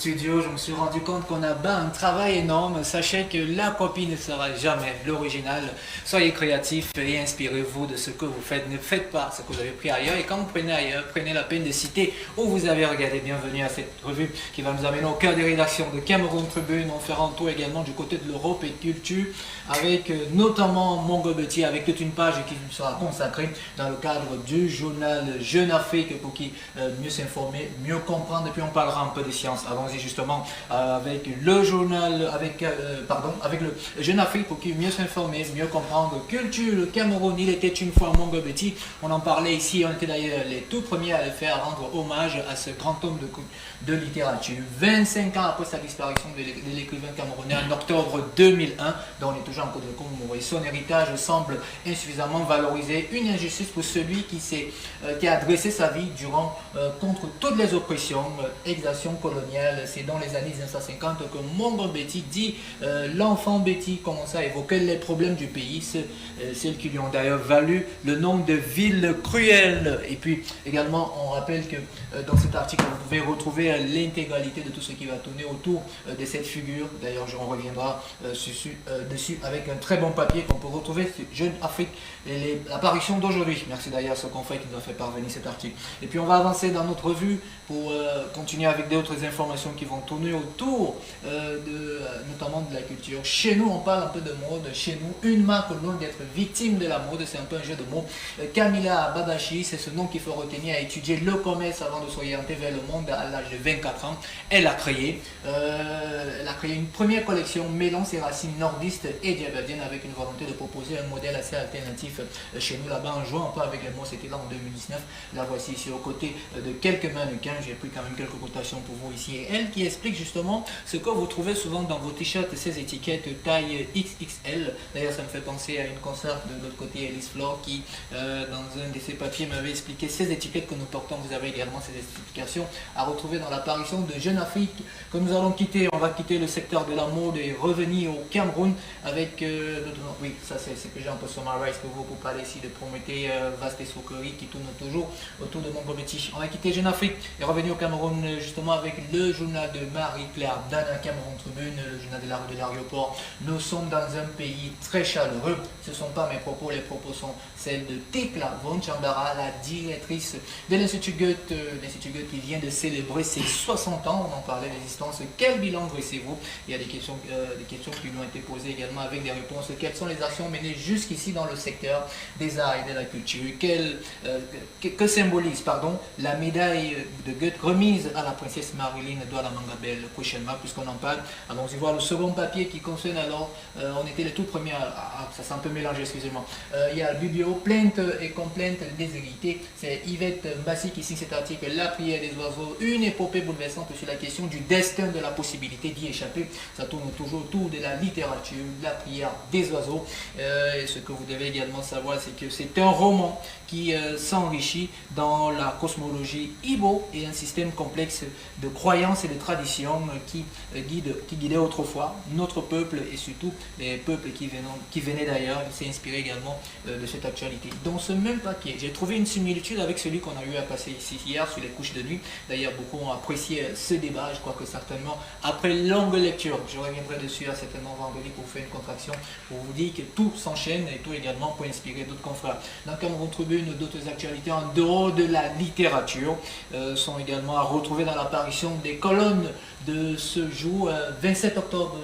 studio, je me suis rendu compte qu'on a un travail énorme. Sachez que la copie ne sera jamais l'original. Soyez créatifs et inspirez-vous de ce que vous faites. Ne faites pas ce que vous avez pris ailleurs. Et quand vous prenez ailleurs, prenez la peine de citer où vous avez regardé. Bienvenue à cette revue qui va nous amener au cœur des rédactions de Cameroun Tribune. On fera un tour également du côté de l'Europe et de culture avec notamment Mongo Betty, avec toute une page qui sera consacrée dans le cadre du journal Jeune Afrique pour qui mieux s'informer, mieux comprendre. Et puis on parlera un peu de sciences. Allons-y justement avec le journal, avec le Jeune Afrique pour qui mieux s'informer, mieux comprendre. Culture, le Cameroun, il était une fois Mongo Betty. On en parlait ici, on était d'ailleurs les tout premiers à le faire, rendre hommage à ce grand homme de littérature. 25 ans après sa disparition de l'écrivain camerounais en octobre 2001, dont on est toujours en cours de commémorer. Son héritage semble insuffisamment valorisé, une injustice pour celui qui a dressé sa vie contre toutes les oppressions, exactions coloniales. C'est dans les années 1950 que Mongo Betty dit l'enfant Betty commence à évoquer les problèmes du pays, celles qui lui ont d'ailleurs valu le nom de ville cruelle. Et puis également on rappelle que dans cet article vous pouvez retrouver l'intégralité de tout ce qui va tourner autour de cette figure. D'ailleurs on reviendra dessus avec un très bon papier qu'on peut retrouver sur Jeune Afrique et l'apparition d'aujourd'hui. Merci d'ailleurs à ce confrère qui nous a fait parvenir cet article. Et puis on va avancer dans notre revue pour continuer avec d'autres informations qui vont tourner autour notamment de la culture. Chez nous, on parle un peu de mode. Chez nous, une marque loin d'être victime de la mode, c'est un peu un jeu de mots. Camilla Babachi, c'est ce nom qu'il faut retenir, a étudié le commerce avant de s'orienter vers le monde à l'âge de 24 ans. Elle a créé une première collection mêlant ses racines nordistes et diabétiennes avec une volonté de proposer un modèle assez alternatif chez nous là-bas en jouant un peu avec les mots. C'était là en 2019. La voici ici aux côtés de quelques mannequins. J'ai pris quand même quelques cotations pour vous ici. Et elle qui explique justement ce que vous trouvez souvent dans vos t-shirts, ces étiquettes taille XXL. D'ailleurs, ça me fait penser à une consoeur de l'autre côté, Elise Flore, qui dans un de ses papiers m'avait expliqué ces étiquettes que nous portons. Vous avez également ces explications à retrouver dans l'apparition de Jeune Afrique que nous allons quitter. On va quitter le secteur de la mode et revenir au Cameroun avec oui, ça c'est ce que j'ai un peu sur ma race que vous parlez ici de Prométhée, Vaste et Sokori qui tourne toujours autour de Mongo Betty. On va quitter Jeune Afrique et revenir au Cameroun justement avec le journal de Marie-Claire Dana, Cameroun Tribune, le journal de la rue de l'aéroport. Nous sommes dans un pays très chaleureux. Ce ne sont pas mes propos, les propos sont celles de Tekla Von Chambara, la directrice de l'Institut Goethe, qui vient de célébrer ses 60 ans. On en parlait d'existence. Quel bilan dressez-vous? Il y a des questions qui lui ont été posées également avec des réponses. Quelles sont les actions menées jusqu'ici dans le secteur des arts et de la culture? Que symbolise la médaille de Goethe remise à la princesse Marilyn Douala Mangabel prochainement, puisqu'on en parle. Allons-y voir le second papier qui concerne alors, on était les tout premiers, ça s'est un peu mélangé, excusez-moi. Il y a Biblio, plainte et complainte des héritiers. C'est Yvette Mbassi qui signe cet article, La prière des oiseaux, une épopée bouleversante sur la question du destin, de la possibilité d'y échapper. Ça tourne toujours autour de la littérature, la prière des oiseaux. Et ce que vous devez également savoir, c'est que c'est un roman qui s'enrichit dans la cosmologie Igbo et un système complexe de croyances et de traditions qui guidait autrefois notre peuple et surtout les peuples qui venaient d'ailleurs. Il s'est inspiré également de cette actualité. Dans ce même papier, j'ai trouvé une similitude avec celui qu'on a eu à passer ici hier sur les couches de nuit. D'ailleurs, beaucoup ont apprécié ce débat. Je crois que certainement, après longue lecture, je reviendrai dessus certainement vendredi pour faire une contraction, pour vous dire que tout s'enchaîne et tout également pour inspirer d'autres confrères. Dans Cameroun Tribune, d'autres actualités en dehors de la littérature sont également à retrouver dans l'apparition des colonnes de ce jour, 27 octobre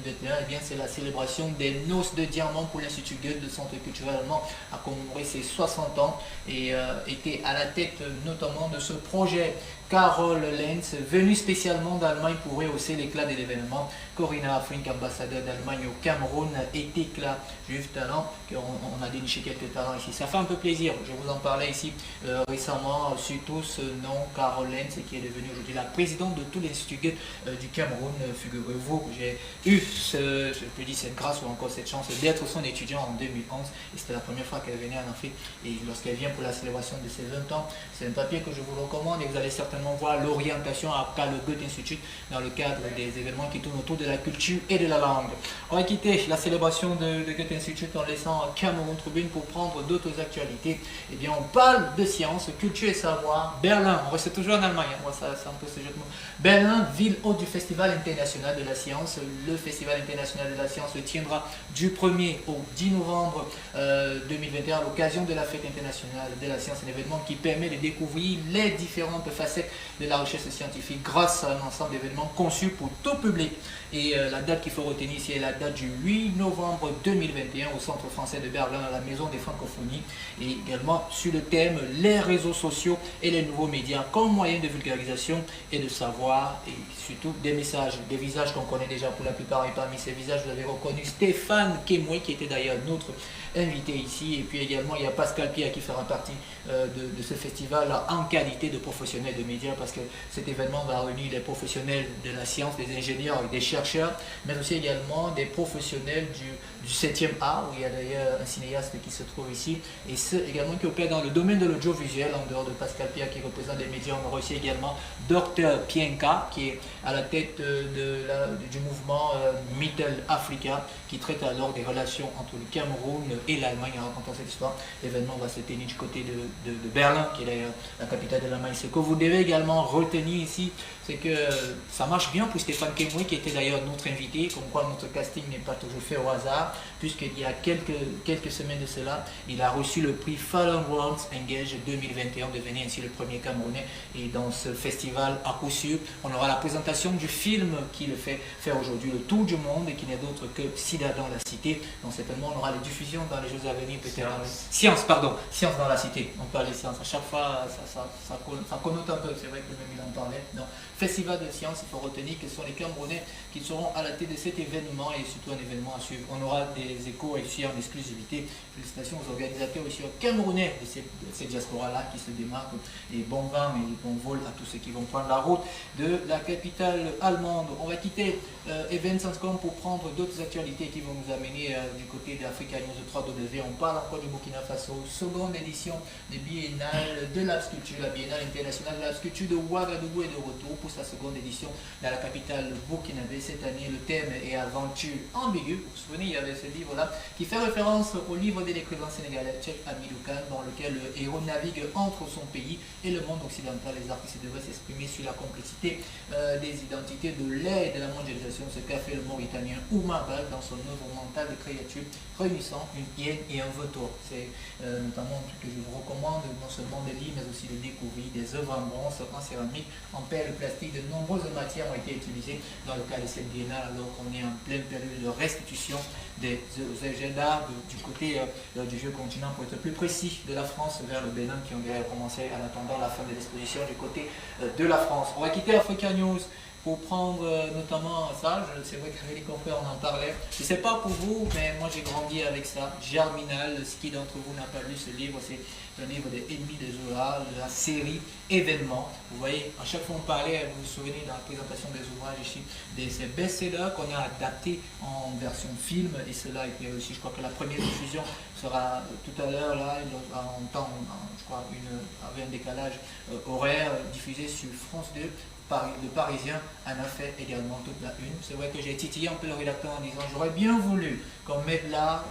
2021. Eh bien, c'est la célébration des noces de diamants pour l'Institut Goethe, de centre culturel allemand, à commémorer ses 60 ans et était à la tête notamment de ce projet Carole Lenz, venue spécialement d'Allemagne pour rehausser l'éclat de l'événement. Corinna Frink, ambassadeur d'Allemagne au Cameroun, était là juste talent, qu'on a déniché quelques talents ici. Ça fait un peu plaisir, je vous en parlais ici récemment, surtout ce nom, Carole Lenz, qui est devenue aujourd'hui la présidente de tout l'Institut Goethe du Cameroun. Figurez-vous, j'ai eu cette grâce ou encore cette chance d'être son étudiant en 2011 et c'était la première fois qu'elle venait en Afrique et lorsqu'elle vient pour la célébration de ses 20 ans, c'est un papier que je vous recommande et vous allez certainement certainement voir l'orientation par le Goethe Institut dans le cadre des événements qui tournent autour de la culture et de la langue. On va quitter la célébration de Goethe Institut en laissant Cameroun Tribune pour prendre d'autres actualités. Eh bien, on parle de science, culture et savoir. Berlin, on reste toujours en Allemagne, moi ça c'est un peu ce jeu de mots. Berlin, ville hôte du Festival international de la science. Le Festival international de la science se tiendra du 1er au 10 novembre 2021 à l'occasion de la fête internationale de la science, un événement qui permet de découvrir les différentes facettes de la recherche scientifique grâce à un ensemble d'événements conçus pour tout public. Et la date qu'il faut retenir ici est la date du 8 novembre 2021 au Centre français de Berlin, à la Maison des Francophonies, et également sur le thème les réseaux sociaux et les nouveaux médias comme moyen de vulgarisation et de savoir, et surtout des messages, des visages qu'on connaît déjà pour la plupart, et parmi ces visages vous avez reconnu Stéphane Kemoy qui était d'ailleurs notre invité ici, et puis également il y a Pascal Pierre qui fera partie de ce festival en qualité de professionnel de médias, parce que cet événement va réunir les professionnels de la science, des ingénieurs et des chercheurs, mais aussi également des professionnels du 7e art, où il y a d'ailleurs un cinéaste qui se trouve ici, et ceux également qui opèrent dans le domaine de l'audiovisuel, en dehors de Pascal Pierre qui représente les médias. On aura aussi également Dr Pienka qui est à la tête du mouvement Mittel Africa, qui traite alors des relations entre le Cameroun et l'Allemagne. En racontant cette histoire, l'événement va se tenir du côté de Berlin, qui est d'ailleurs la capitale de l'Allemagne. Ce que vous devez également retenir ici, c'est que ça marche bien pour Stéphane Kemoy, qui était d'ailleurs notre invité, comme quoi notre casting n'est pas toujours fait au hasard, puisqu'il y a quelques semaines de cela, il a reçu le prix Fallon World Engage 2021, devenir ainsi le premier Camerounais. Et dans ce festival, à coup sûr, on aura la présentation du film qui le fait faire aujourd'hui le tour du monde, et qui n'est d'autre que Sida dans la cité. Donc certainement, on aura les diffusions dans les jours à venir, peut-être. Science dans la cité. On parle de science. À chaque fois, ça connote un peu. C'est vrai que même il en parlait. Donc, festival de science, il faut retenir que ce sont les Camerounais qui seront à la tête de cet événement, et surtout un événement à suivre. On aura des échos ici en exclusivité. Félicitations aux organisateurs ici au Camerounais de ces diasporas-là qui se démarquent. Et bon vent et bon vol à tous ceux qui vont prendre la route de la capitale allemande. On va quitter Events.com pour prendre d'autres actualités qui vont nous amener du côté d'Africa News 3W. On parle encore du Burkina Faso, seconde édition des biennales de la sculpture, la biennale internationale de la sculpture de Ouagadougou est de retour pour sa seconde édition dans la capitale burkinabé. Cette année, le thème est aventure ambiguë. Vous vous souvenez, il y avait ce livre-là qui fait référence au livre de l'écrivain sénégalais Cheikh Hamidou Kane, dans lequel le héros navigue entre son pays et le monde occidental. Les artistes devraient s'exprimer sur la complexité des identités de l'ère et de la mondialisation, ce qu'a fait le Mauritanien Oumar Bal dans son œuvre mentale de créature réunissant une hyène et un vautour. C'est notamment un truc que je vous recommande, non seulement de lire, mais aussi de découvrir des œuvres en bronze, en céramique, en perles plastique. De nombreuses matières ont été utilisées dans le cadre de cette biennale, alors qu'on est en pleine période de restitution des objets d'art du côté du vieux continent, pour être plus précis, de la France vers le Bénin, qui ont déjà commencé en attendant la fin de l'exposition du côté de la France. On va quitter Africa News pour prendre notamment ça. C'est vrai qu'avec les confrères on en parlait. Je ne sais pas pour vous, mais moi j'ai grandi avec ça. Germinal, qui d'entre vous n'a pas lu ce livre? C'est un livre des ennemis de Zola, de la série Événements. Vous voyez, à chaque fois on parlait, vous vous souvenez dans la présentation des ouvrages ici, de ces best-sellers qu'on a adaptés en version film, et cela a été réussi. Je crois que la première diffusion sera tout à l'heure, là, en temps, je crois, avec un décalage horaire, diffusé sur France 2. Le Parisien en a fait également toute la une. C'est vrai que j'ai titillé un peu le rédacteur en disant j'aurais bien voulu qu'on mette là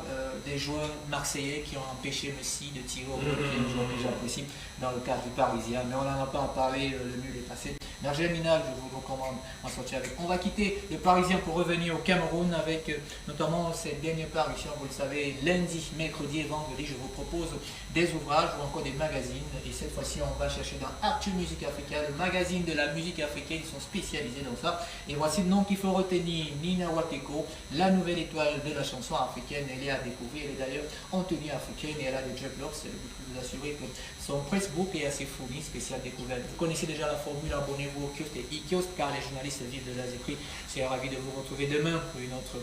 des joueurs marseillais qui ont empêché Messi de tirer au but, qui est un joueur que j'apprécie dans le cadre du Parisien, mais on n'en a pas parlé, le nul est passé. Mais Germinal, je vous recommande en sortir avec. On va quitter le Parisien pour revenir au Cameroun avec notamment cette dernière parution, vous le savez, lundi, mercredi et vendredi, je vous propose des ouvrages ou encore des magazines, et cette fois-ci on va chercher dans Actu Musique Africaine, le magazine de la musique africaine, ils sont spécialisés dans ça, et voici le nom qu'il faut retenir: Nina Wateko, la nouvelle étoile de la chanson africaine. Elle est à découvrir, elle est d'ailleurs en tenue africaine et elle a des dreadlocks. Je peux vous assurer que son Facebook est assez fourni, spécial découverte. Vous connaissez déjà la formule, abonnez-vous au kiosque et e-kiosque car les journalistes vivent de leurs écrits. Je suis ravi de vous retrouver demain pour une autre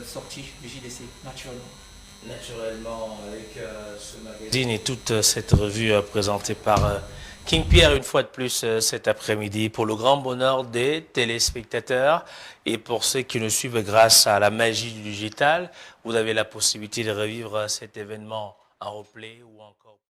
sortie du JDC, naturellement avec ce magazine et toute cette revue présentée par King Pierre une fois de plus cet après-midi pour le grand bonheur des téléspectateurs et pour ceux qui nous suivent grâce à la magie du digital. Vous avez la possibilité de revivre cet événement en replay ou encore